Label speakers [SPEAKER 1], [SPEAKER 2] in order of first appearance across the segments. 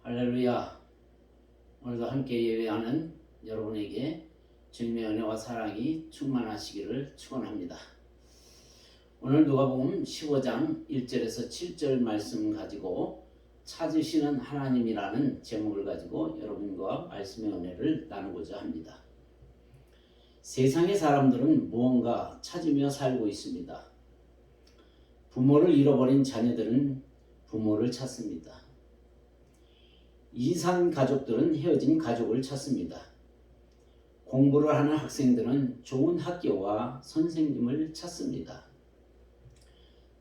[SPEAKER 1] 할렐루야. 오늘도 함께 예배하는 여러분에게 주님의 은혜와 사랑이 충만하시기를 축원합니다. 오늘 누가복음 15장 1절에서 7절 말씀 가지고 찾으시는 하나님이라는 제목을 가지고 여러분과 말씀의 은혜를 나누고자 합니다. 세상의 사람들은 무언가 찾으며 살고 있습니다. 부모를 잃어버린 자녀들은 부모를 찾습니다. 이산 가족들은 헤어진 가족을 찾습니다. 공부를 하는 학생들은 좋은 학교와 선생님을 찾습니다.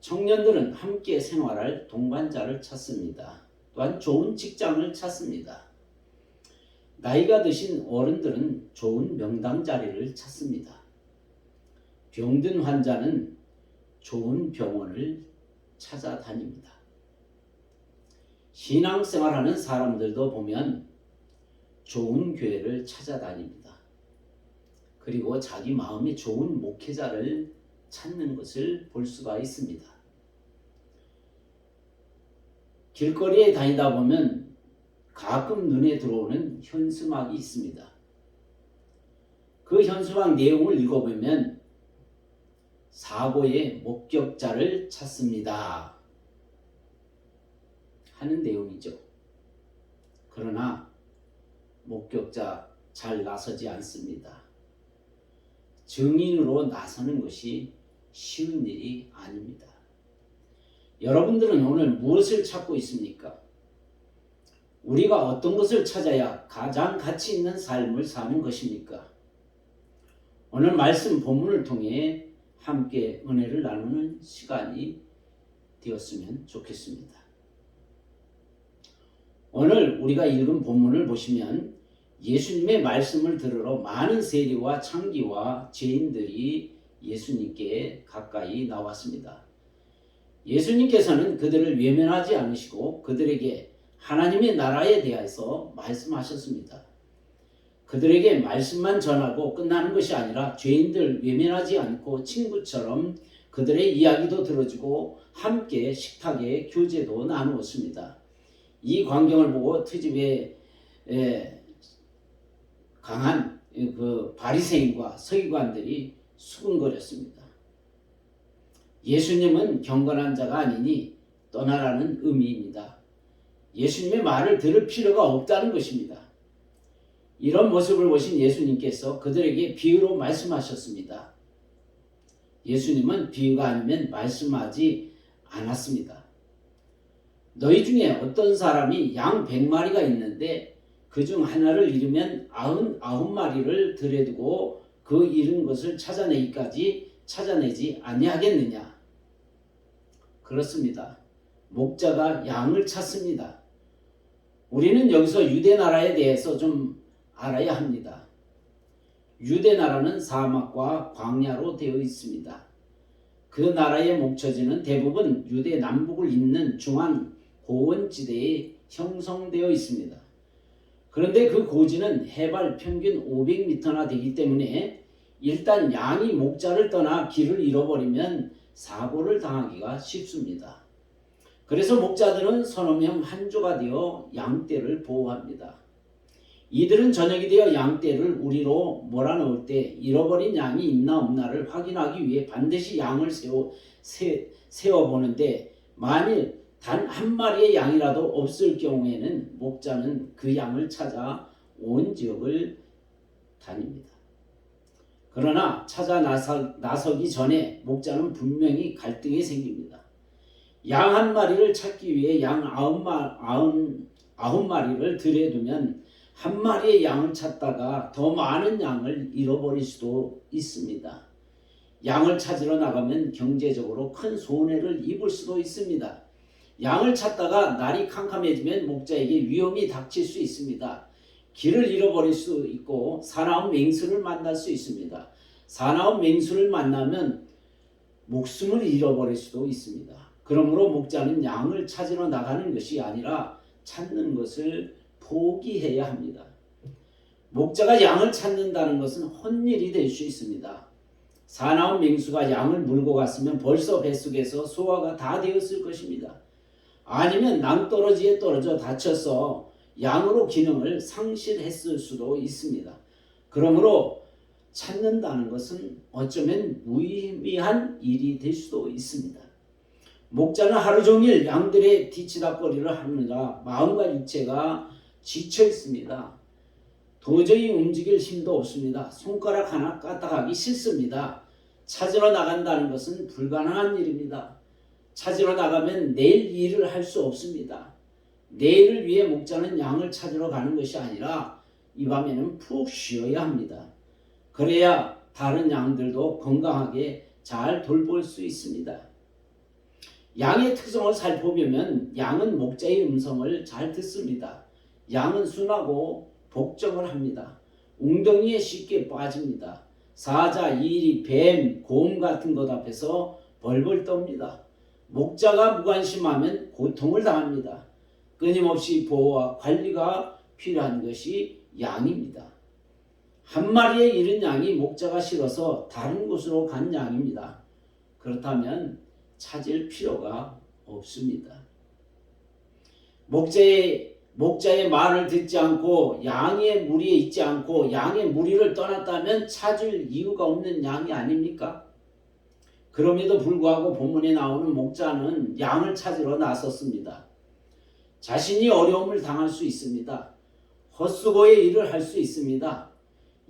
[SPEAKER 1] 청년들은 함께 생활할 동반자를 찾습니다. 또한 좋은 직장을 찾습니다. 나이가 드신 어른들은 좋은 명당 자리를 찾습니다. 병든 환자는 좋은 병원을 찾아다닙니다. 신앙생활하는 사람들도 보면 좋은 교회를 찾아다닙니다. 그리고 자기 마음에 좋은 목회자를 찾는 것을 볼 수가 있습니다. 길거리에 다니다 보면 가끔 눈에 들어오는 현수막이 있습니다. 그 현수막 내용을 읽어보면 사고의 목격자를 찾습니다 하는 내용이죠. 그러나 목격자 잘 나서지 않습니다. 증인으로 나서는 것이 쉬운 일이 아닙니다. 여러분들은 오늘 무엇을 찾고 있습니까? 우리가 어떤 것을 찾아야 가장 가치 있는 삶을 사는 것입니까? 오늘 말씀 본문을 통해 함께 은혜를 나누는 시간이 되었으면 좋겠습니다. 오늘 우리가 읽은 본문을 보시면 예수님의 말씀을 들으러 많은 세리와 창기와 죄인들이 예수님께 가까이 나왔습니다. 예수님께서는 그들을 외면하지 않으시고 그들에게 하나님의 나라에 대해서 말씀하셨습니다. 그들에게 말씀만 전하고 끝나는 것이 아니라 죄인들 외면하지 않고 친구처럼 그들의 이야기도 들어주고 함께 식탁에 교제도 나누었습니다. 이 광경을 보고 트집에 강한 그 바리새인과 서기관들이 수군거렸습니다. 예수님은 경건한 자가 아니니 떠나라는 의미입니다. 예수님의 말을 들을 필요가 없다는 것입니다. 이런 모습을 보신 예수님께서 그들에게 비유로 말씀하셨습니다. 예수님은 비유가 아니면 말씀하지 않았습니다. 너희 중에 어떤 사람이 양 100마리가 있는데 그중 하나를 잃으면 99마리를 들여두고 그 잃은 것을 찾아내기까지 찾아내지 아니하겠느냐? 그렇습니다. 목자가 양을 찾습니다. 우리는 여기서 유대 나라에 대해서 좀 알아야 합니다. 유대 나라는 사막과 광야로 되어 있습니다. 그 나라의 목처지는 대부분 유대 남북을 잇는 중앙 고원지대에 형성되어 있습니다. 그런데 그 고지는 해발 평균 500m나 되기 때문에 일단 양이 목자를 떠나 길을 잃어버리면 사고를 당하기가 쉽습니다. 그래서 목자들은 서너 명 한 조가 되어 양떼를 보호합니다. 이들은 저녁이 되어 양떼를 우리로 몰아넣을 때 잃어버린 양이 있나 없나를 확인하기 위해 반드시 양을 세워보는데 만일 단 한 마리의 양이라도 없을 경우에는 목자는 그 양을 찾아 온 지역을 다닙니다. 그러나 찾아 나서기 전에 목자는 분명히 갈등이 생깁니다. 양 한 마리를 찾기 위해 양 99마리를 들여두면 한 마리의 양을 찾다가 더 많은 양을 잃어버릴 수도 있습니다. 양을 찾으러 나가면 경제적으로 큰 손해를 입을 수도 있습니다. 양을 찾다가 날이 캄캄해지면 목자에게 위험이 닥칠 수 있습니다. 길을 잃어버릴 수 있고 사나운 맹수를 만날 수 있습니다. 사나운 맹수를 만나면 목숨을 잃어버릴 수도 있습니다. 그러므로 목자는 양을 찾으러 나가는 것이 아니라 찾는 것을 포기해야 합니다. 목자가 양을 찾는다는 것은 헛일이 될 수 있습니다. 사나운 맹수가 양을 물고 갔으면 벌써 뱃속에서 소화가 다 되었을 것입니다. 아니면 낭떠러지에 떨어져 다쳐서 양으로 기능을 상실했을 수도 있습니다. 그러므로 찾는다는 것은 어쩌면 무의미한 일이 될 수도 있습니다. 목자는 하루 종일 양들의 뒤치다꺼리를 하느라 마음과 육체가 지쳐 있습니다. 도저히 움직일 힘도 없습니다. 손가락 하나 까딱하기 싫습니다. 찾으러 나간다는 것은 불가능한 일입니다. 찾으러 나가면 내일 일을 할 수 없습니다. 내일을 위해 목자는 양을 찾으러 가는 것이 아니라 이 밤에는 푹 쉬어야 합니다. 그래야 다른 양들도 건강하게 잘 돌볼 수 있습니다. 양의 특성을 살펴보면 양은 목자의 음성을 잘 듣습니다. 양은 순하고 복종을 합니다. 웅덩이에 쉽게 빠집니다. 사자, 이리, 뱀, 곰 같은 것 앞에서 벌벌 떱니다. 목자가 무관심하면 고통을 당합니다. 끊임없이 보호와 관리가 필요한 것이 양입니다. 한 마리의 잃은 양이 목자가 싫어서 다른 곳으로 간 양입니다. 그렇다면 찾을 필요가 없습니다. 목자의 말을 듣지 않고 양의 무리에 있지 않고 양의 무리를 떠났다면 찾을 이유가 없는 양이 아닙니까? 그럼에도 불구하고 본문에 나오는 목자는 양을 찾으러 나섰습니다. 자신이 어려움을 당할 수 있습니다. 헛수고의 일을 할 수 있습니다.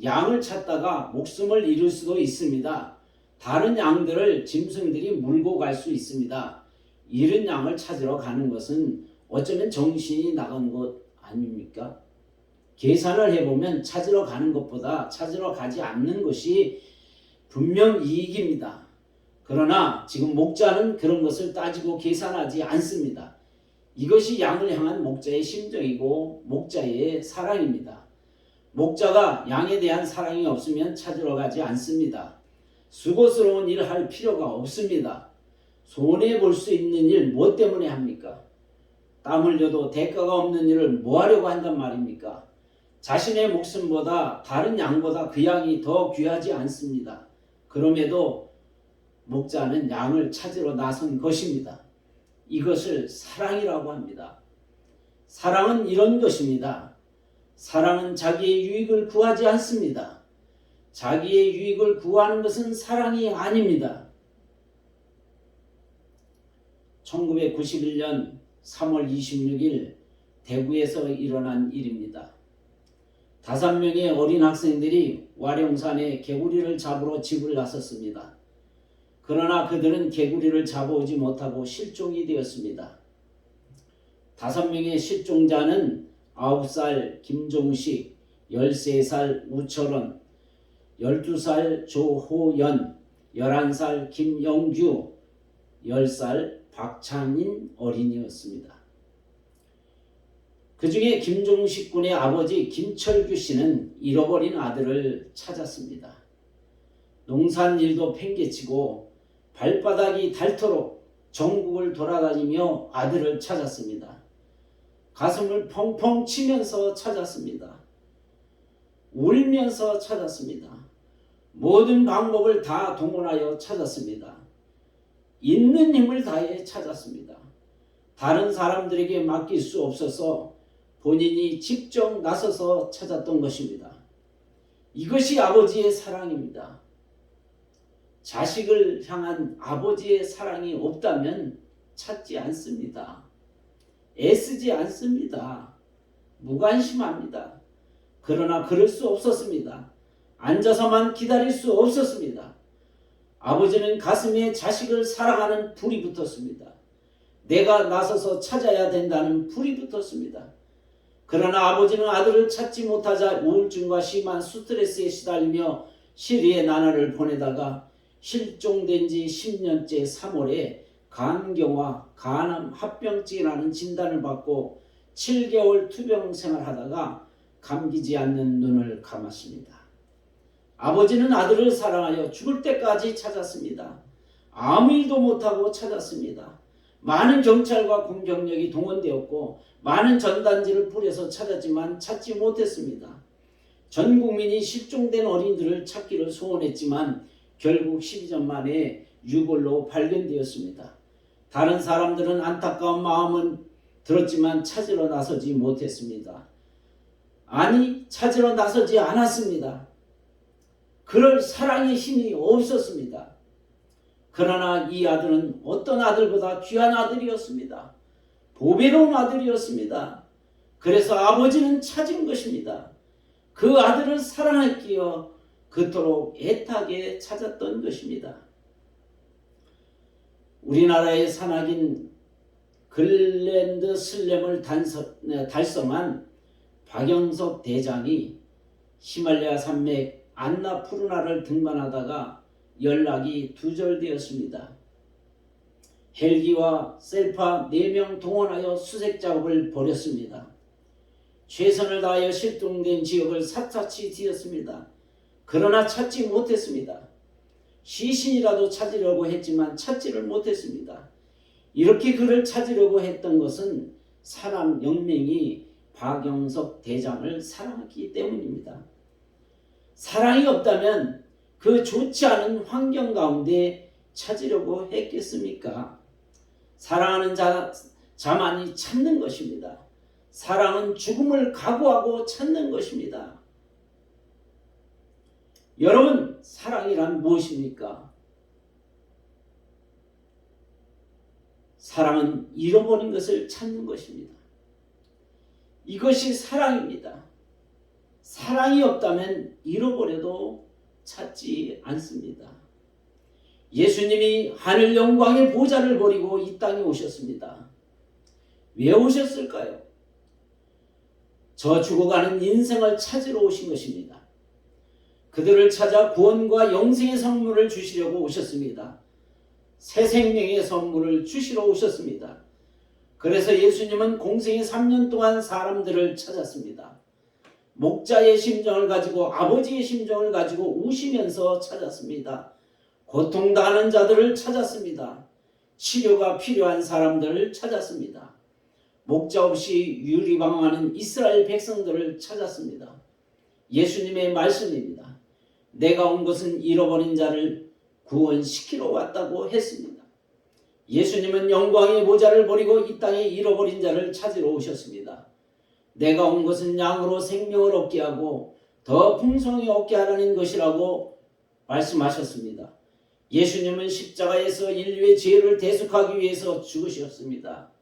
[SPEAKER 1] 양을 찾다가 목숨을 잃을 수도 있습니다. 다른 양들을 짐승들이 물고 갈 수 있습니다. 잃은 양을 찾으러 가는 것은 어쩌면 정신이 나간 것 아닙니까? 계산을 해보면 찾으러 가는 것보다 찾으러 가지 않는 것이 분명 이익입니다. 그러나 지금 목자는 그런 것을 따지고 계산하지 않습니다. 이것이 양을 향한 목자의 심정이고 목자의 사랑입니다. 목자가 양에 대한 사랑이 없으면 찾으러 가지 않습니다. 수고스러운 일을 할 필요가 없습니다. 손해볼 수 있는 일 무엇 때문에 합니까? 땀 흘려도 대가가 없는 일을 뭐 하려고 한단 말입니까? 자신의 목숨보다 다른 양보다 그 양이 더 귀하지 않습니다. 그럼에도 목자는 양을 찾으러 나선 것입니다. 이것을 사랑이라고 합니다. 사랑은 이런 것입니다. 사랑은 자기의 유익을 구하지 않습니다. 자기의 유익을 구하는 것은 사랑이 아닙니다. 1991년 3월 26일 대구에서 일어난 일입니다. 5명의 어린 학생들이 와룡산에 개구리를 잡으러 집을 나섰습니다. 그러나 그들은 개구리를 잡아오지 못하고 실종이 되었습니다. 5명의 실종자는 9살 김종식, 13살 우철원, 12살 조호연, 11살 김영규, 10살 박창인 어린이였습니다. 그 중에 김종식 군의 아버지 김철규 씨는 잃어버린 아들을 찾았습니다. 농산일도 팽개치고 발바닥이 닳도록 전국을 돌아다니며 아들을 찾았습니다. 가슴을 펑펑 치면서 찾았습니다. 울면서 찾았습니다. 모든 방법을 다 동원하여 찾았습니다. 있는 힘을 다해 찾았습니다. 다른 사람들에게 맡길 수 없어서 본인이 직접 나서서 찾았던 것입니다. 이것이 아버지의 사랑입니다. 자식을 향한 아버지의 사랑이 없다면 찾지 않습니다. 애쓰지 않습니다. 무관심합니다. 그러나 그럴 수 없었습니다. 앉아서만 기다릴 수 없었습니다. 아버지는 가슴에 자식을 사랑하는 불이 붙었습니다. 내가 나서서 찾아야 된다는 불이 붙었습니다. 그러나 아버지는 아들을 찾지 못하자 우울증과 심한 스트레스에 시달리며 시리의 나날을 보내다가 실종된 지 10년째 3월에 간경화, 간암, 합병증이라는 진단을 받고 7개월 투병 생활하다가 감기지 않는 눈을 감았습니다. 아버지는 아들을 사랑하여 죽을 때까지 찾았습니다. 아무 일도 못하고 찾았습니다. 많은 경찰과 공격력이 동원되었고 많은 전단지를 뿌려서 찾았지만 찾지 못했습니다. 전 국민이 실종된 어린이들을 찾기를 소원했지만 결국 12년 만에 유골로 발견되었습니다. 다른 사람들은 안타까운 마음은 들었지만 찾으러 나서지 못했습니다. 아니, 찾으러 나서지 않았습니다. 그럴 사랑의 힘이 없었습니다. 그러나 이 아들은 어떤 아들보다 귀한 아들이었습니다. 보배로운 아들이었습니다. 그래서 아버지는 찾은 것입니다. 그 아들을 사랑했기에 그토록 애타게 찾았던 것입니다. 우리나라의 산악인 글랜드 슬램을 달성한 박영석 대장이 히말라야 산맥 안나푸르나를 등반하다가 연락이 두절되었습니다. 헬기와 셀파 4명 동원하여 수색 작업을 벌였습니다. 최선을 다하여 실종된 지역을 샅샅이 뒤졌습니다. 그러나 찾지 못했습니다. 시신이라도 찾으려고 했지만 찾지를 못했습니다. 이렇게 그를 찾으려고 했던 것은 사람 영명이 박영석 대장을 사랑했기 때문입니다. 사랑이 없다면 그 좋지 않은 환경 가운데 찾으려고 했겠습니까? 사랑하는 자만이 찾는 것입니다. 사랑은 죽음을 각오하고 찾는 것입니다. 여러분, 사랑이란 무엇입니까? 사랑은 잃어버린 것을 찾는 것입니다. 이것이 사랑입니다. 사랑이 없다면 잃어버려도 찾지 않습니다. 예수님이 하늘 영광의 보좌를 버리고 이 땅에 오셨습니다. 왜 오셨을까요? 저 죽어가는 인생을 찾으러 오신 것입니다. 그들을 찾아 구원과 영생의 선물을 주시려고 오셨습니다. 새 생명의 선물을 주시러 오셨습니다. 그래서 예수님은 공생의 3년 동안 사람들을 찾았습니다. 목자의 심정을 가지고 아버지의 심정을 가지고 우시면서 찾았습니다. 고통당하는 자들을 찾았습니다. 치료가 필요한 사람들을 찾았습니다. 목자 없이 유리방황하는 이스라엘 백성들을 찾았습니다. 예수님의 말씀입니다. 내가 온 것은 잃어버린 자를 구원시키러 왔다고 했습니다. 예수님은 영광의 보좌를 버리고 이 땅에 잃어버린 자를 찾으러 오셨습니다. 내가 온 것은 양으로 생명을 얻게 하고 더 풍성히 얻게 하라는 것이라고 말씀하셨습니다. 예수님은 십자가에서 인류의 죄를 대속하기 위해서 죽으셨습니다.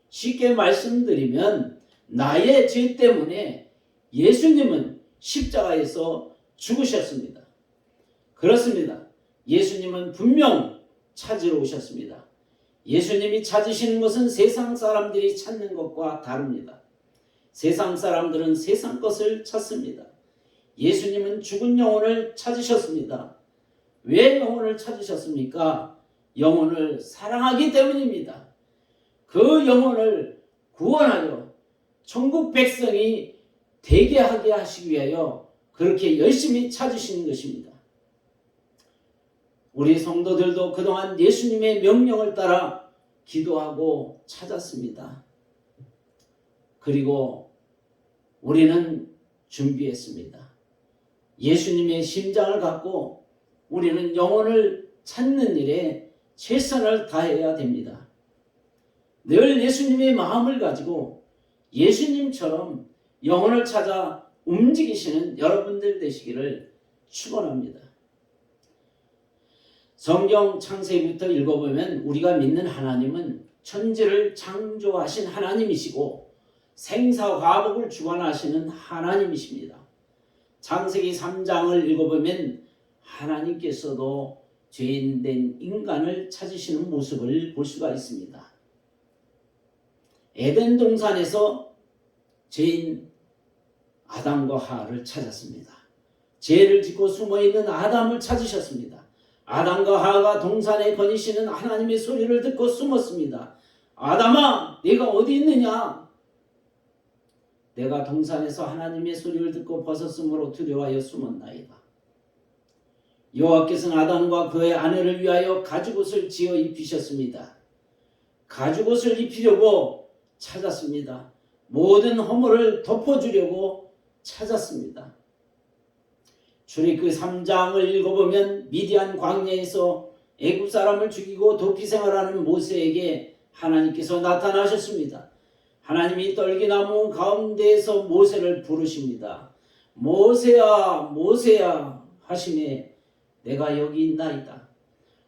[SPEAKER 1] 쉽게 말씀드리면 나의 죄 때문에 예수님은 십자가에서 죽으셨습니다. 그렇습니다. 예수님은 분명 찾으러 오셨습니다. 예수님이 찾으시는 것은 세상 사람들이 찾는 것과 다릅니다. 세상 사람들은 세상 것을 찾습니다. 예수님은 죽은 영혼을 찾으셨습니다. 왜 영혼을 찾으셨습니까? 영혼을 사랑하기 때문입니다. 그 영혼을 구원하여 천국 백성이 되게 하게 하시기 위하여 그렇게 열심히 찾으시는 것입니다. 우리 성도들도 그동안 예수님의 명령을 따라 기도하고 찾았습니다. 그리고 우리는 준비했습니다. 예수님의 심장을 갖고 우리는 영혼을 찾는 일에 최선을 다해야 됩니다. 늘 예수님의 마음을 가지고 예수님처럼 영혼을 찾아 움직이시는 여러분들 되시기를 축원합니다. 성경 창세기부터 읽어보면 우리가 믿는 하나님은 천지를 창조하신 하나님이시고 생사화복을 주관하시는 하나님이십니다. 창세기 3장을 읽어보면 하나님께서도 죄인된 인간을 찾으시는 모습을 볼 수가 있습니다. 에덴 동산에서 죄인 아담과 하와를 찾았습니다. 죄를 짓고 숨어있는 아담을 찾으셨습니다. 아담과 하와가 동산에 거니시는 하나님의 소리를 듣고 숨었습니다. 아담아, 네가 어디 있느냐? 내가 동산에서 하나님의 소리를 듣고 벗었으므로 두려워하여 숨었나이다. 여호와께서는 아담과 그의 아내를 위하여 가죽옷을 지어 입히셨습니다. 가죽옷을 입히려고 찾았습니다. 모든 허물을 덮어주려고 찾았습니다. 출애굽기 3장을 읽어보면 미디안 광야에서 애굽 사람을 죽이고 도피 생활하는 모세에게 하나님께서 나타나셨습니다. 하나님이 떨기나무 가운데에서 모세를 부르십니다. 모세야 모세야 하시매 내가 여기 있나이다.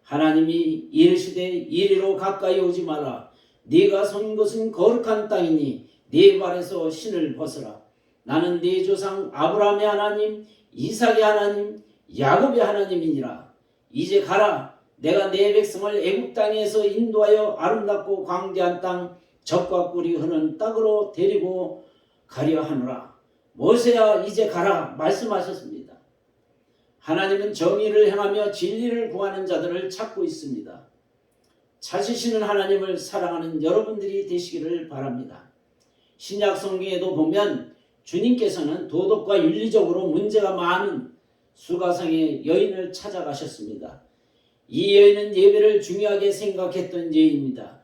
[SPEAKER 1] 하나님이 이르시되 이리로 가까이 오지 마라. 네가 선 것은 거룩한 땅이니 네 발에서 신을 벗으라. 나는 네 조상 아브라함의 하나님, 이삭의 하나님, 야곱의 하나님이니라. 이제 가라. 내가 네 백성을 애굽 땅에서 인도하여 아름답고 광대한 땅 젖과 꿀이 흐르는 땅으로 데리고 가려 하노라. 모세야 이제 가라 말씀하셨습니다. 하나님은 정의를 행하며 진리를 구하는 자들을 찾고 있습니다. 찾으시는 하나님을 사랑하는 여러분들이 되시기를 바랍니다. 신약 성경에도 보면 주님께서는 도덕과 윤리적으로 문제가 많은 수가성의 여인을 찾아가셨습니다. 이 여인은 예배를 중요하게 생각했던 여인입니다.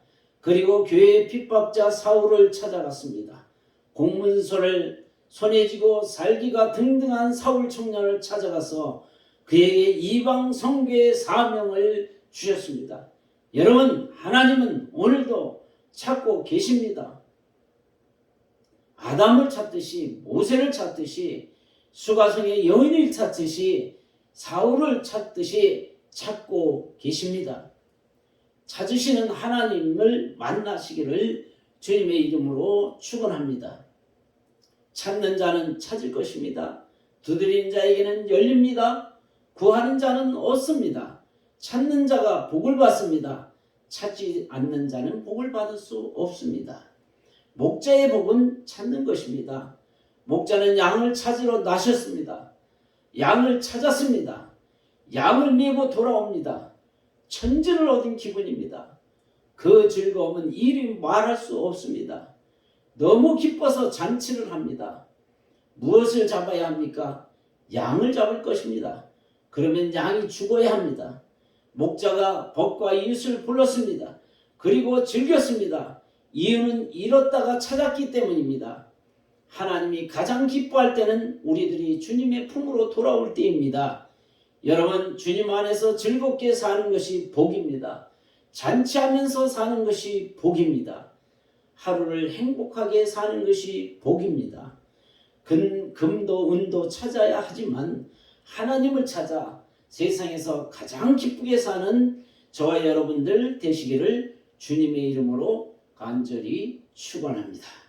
[SPEAKER 1] 그리고 교회의 핍박자 사울을 찾아갔습니다. 공문서를 손에 쥐고 살기가 등등한 사울 청년을 찾아가서 그에게 이방 선교의 사명을 주셨습니다. 여러분, 하나님은 오늘도 찾고 계십니다. 아담을 찾듯이, 모세를 찾듯이, 수가성의 여인을 찾듯이, 사울을 찾듯이 찾고 계십니다. 찾으시는 하나님을 만나시기를 주님의 이름으로 축원합니다. 찾는 자는 찾을 것입니다. 두드리는 자에게는 열립니다. 구하는 자는 얻습니다. 찾는 자가 복을 받습니다. 찾지 않는 자는 복을 받을 수 없습니다. 목자의 복은 찾는 것입니다. 목자는 양을 찾으러 나셨습니다. 양을 찾았습니다. 양을 메고 돌아옵니다. 천지를 얻은 기분입니다. 그 즐거움은 이리 말할 수 없습니다. 너무 기뻐서 잔치를 합니다. 무엇을 잡아야 합니까? 양을 잡을 것입니다. 그러면 양이 죽어야 합니다. 목자가 벗과 이웃을 불렀습니다. 그리고 즐겼습니다. 이유는 잃었다가 찾았기 때문입니다. 하나님이 가장 기뻐할 때는 우리들이 주님의 품으로 돌아올 때입니다. 여러분, 주님 안에서 즐겁게 사는 것이 복입니다. 잔치하면서 사는 것이 복입니다. 하루를 행복하게 사는 것이 복입니다. 금도 은도 찾아야 하지만 하나님을 찾아 세상에서 가장 기쁘게 사는 저와 여러분들 되시기를 주님의 이름으로 간절히 축원합니다.